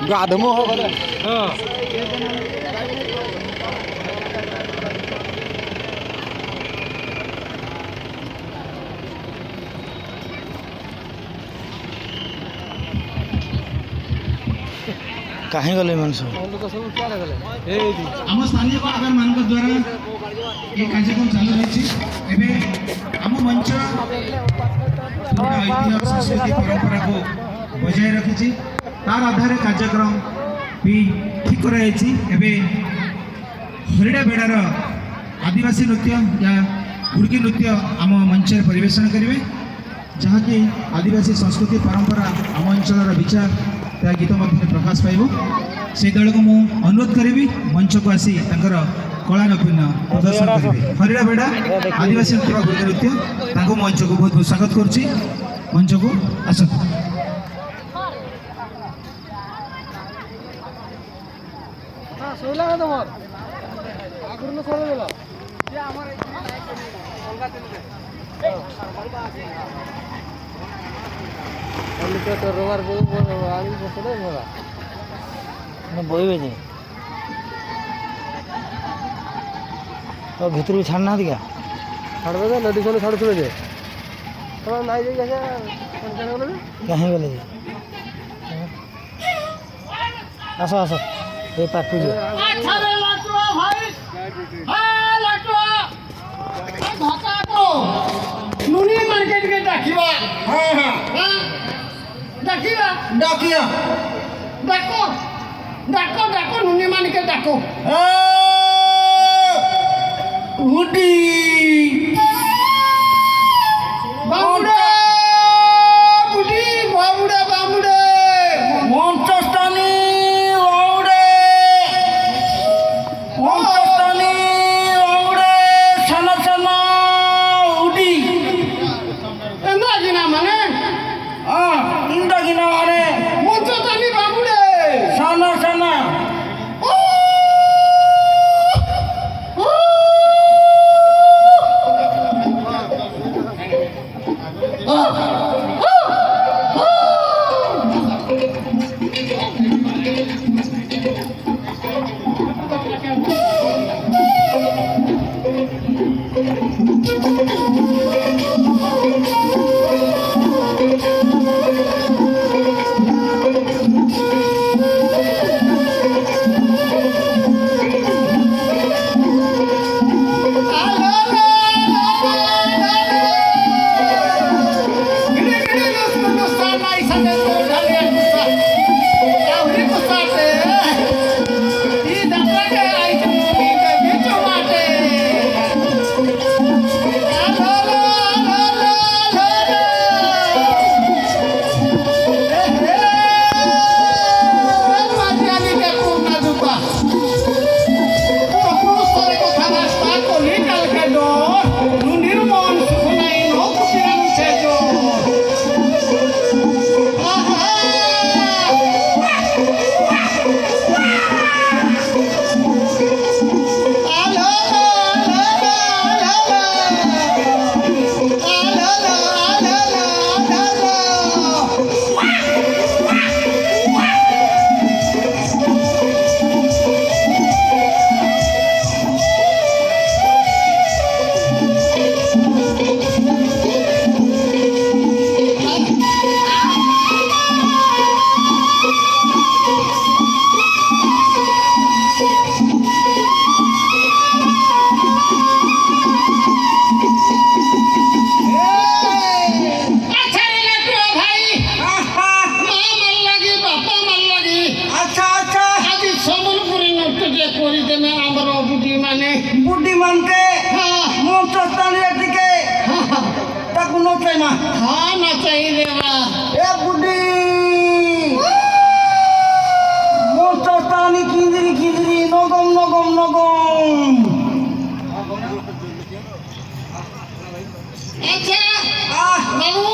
गाधमो हो गया कहीं गले मन सब आम स्थानीय कलाकार मान द्वारा ये कार्यक्रम चालू रही मंच संस्कृति परंपरा को बजाय रखी तार आधार कार्यक्रम भी ठीक कराई हरिड़ा बेड़ार आदिवासी नृत्य या हुड़की नृत्य आम मंच परिवेशन करेंगे जहाँकि आदिवासी संस्कृति परंपरा आम अंचल विचार त्या गीत मध्य प्रकाश पाइब से दल को मुझे अनुरोध करी मंच को आसी कला नैपुण्य प्रदर्शन करेंगे हरिड़ा बेड़ा आदिवासी नृत्य हुड़की नृत्य मंच को बहुत बहुत स्वागत करुच्ची मंच को आस बोइबे जे तो भीतर भी छाड़ना क्या छाड़बे तो लड्डू सोने छाड़ छुड़े जे तो नाई जे कैसे कहीं गले जे आसो आसो ये पाकू जो अच्छा रे लाटुआ भाई हां लाटुआ धक्का को नुनी मार्केट के डाकिबा हां हां डाकिबा डाकिया डाको डाको डाको नुनी मार्केट डाको हुडी बामुडे बुडी बामुडे बामुडे मंचस्थानी औड़े मंचस्थानी औड़े छना छना हुडी एंदागिना माने इंदागिना माने मंचस्थानी बामुडे छना छना बुढ़ी मान के मंचस्थानी टिके ताकू नचाई ना हाँ नचाई देवा ए बुढ़ी मंचस्थानी किंदरी किंदरी नगम नगम नगम अच्छा बाबू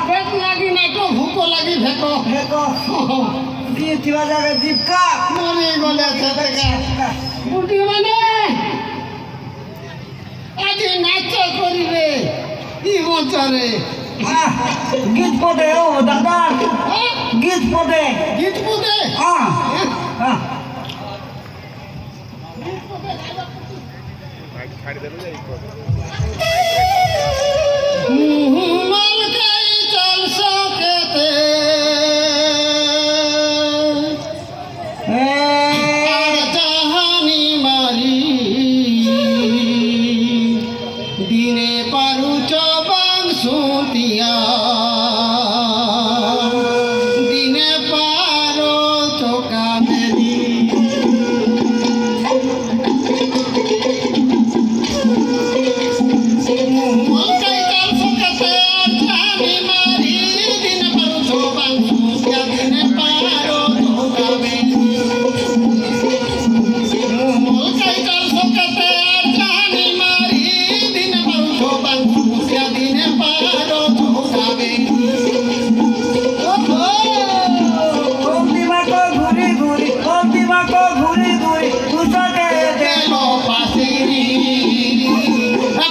पेट लगी ना तो भूख लगी फेंको देखो ଥିବା ଜାଗା ଜିପକା মরে গলে বুটি মানে আজ নাচ করিবে ই মঞ্চরে গীত পদে ও দাদা গীত পদে গীত বুঝে মলকাই চল সকেতে আর জাহানি মারি দিনে পারুচ বাংশুতিয়া দিনে পারো চোকা মেরি মলকাই চল সকেতে আর জাহানি মারি দিনে পারুচ বাংশুতিয়া দিনে পারো চোকা মেরি মলকাই চল সকেতে আর জাহানি মারি দিনে পারুচ বাংশুতিয়া দিনে পারো চোকা মেরি ওম দিমাকো ঘুরি ঘুরি উসকে দে लो पासेरी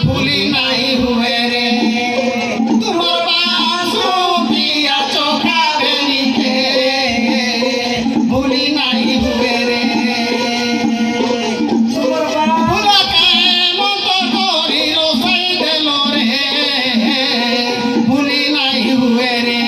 भूली नहीं हुए रे तुम्हार बांसुरी पिया चोखा बेनी के भूली नहीं हुए रे भूला के मन तो कोरी रोसाई देलो रे भूली नहीं हुए रे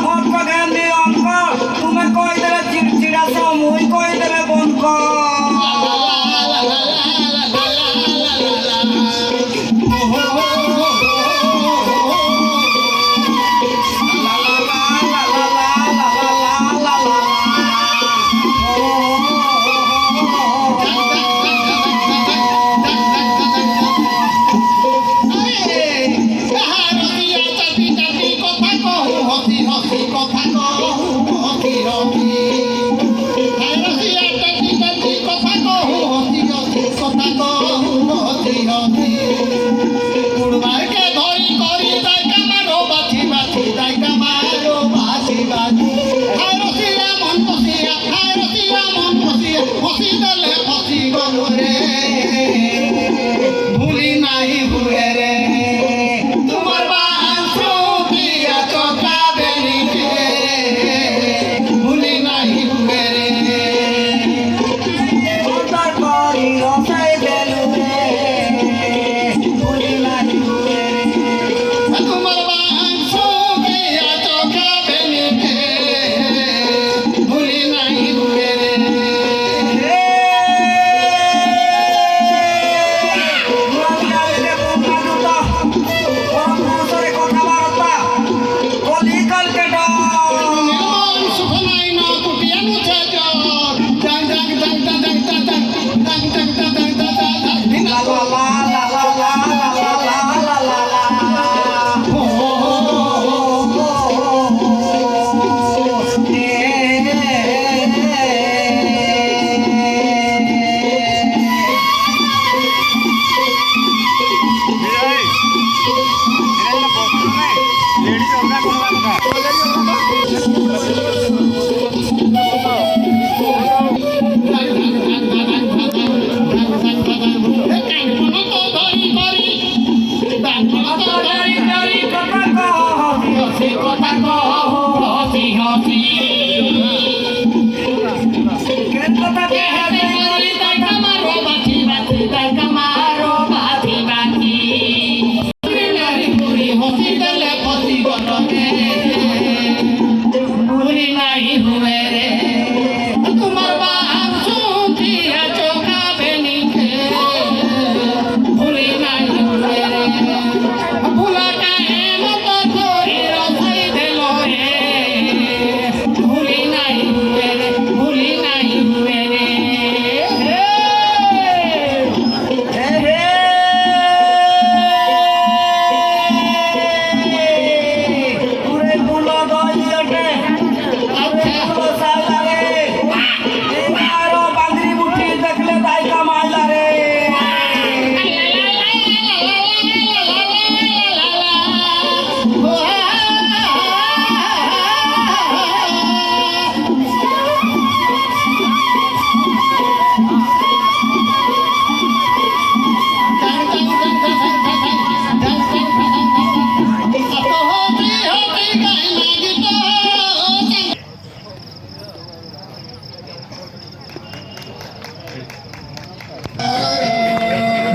মত গেলে অঙ্ক তুমি কই দেবে চিড়চিড়া মুই কই দেবে বনক ভুলি নাই হুয়ে রে তোমার বাঁশি চোখা বেনি কে ভুলি নাই হুয়ে রে তোর করি রসাই দেলু রে ভুলি নাই হুয়ে রে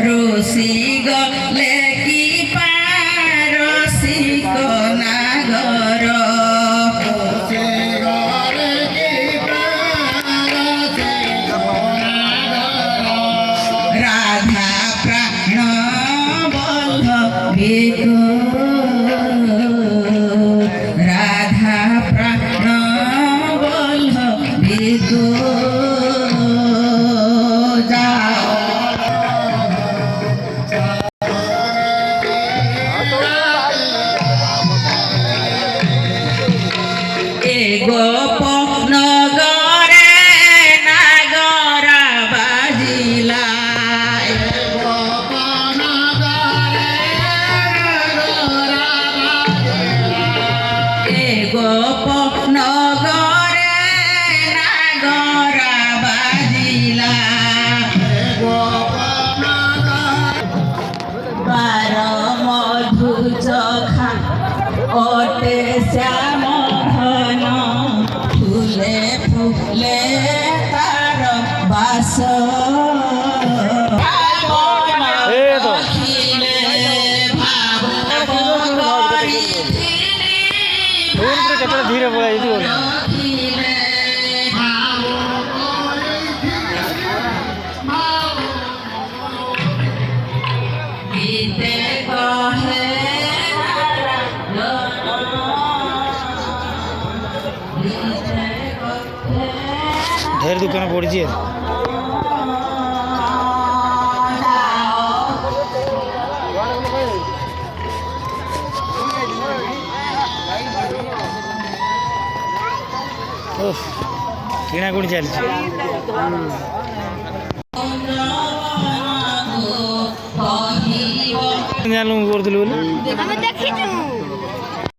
রসি গলে কি পারসি নাগর রাধা প্রাণ বন্ধ বিগো রাধা প্রাণ বন্ধ বিগো গোপনগরে নাগরা বাজিলা গোপনগরে নাগরা বাজিলা বার মধু চখা ওটে শ্যাম ঘন ফুলে ফুলে তার বাস ধীরে বলে এই বলে ঢের দোকানে পড়েছি କିଣାକୁଣି ଚାଲିଛି ଜାଣିଲୁ ମୁଁ କରୁଥିଲି ବୋଲି ଆମେ ଦେଖିଛୁ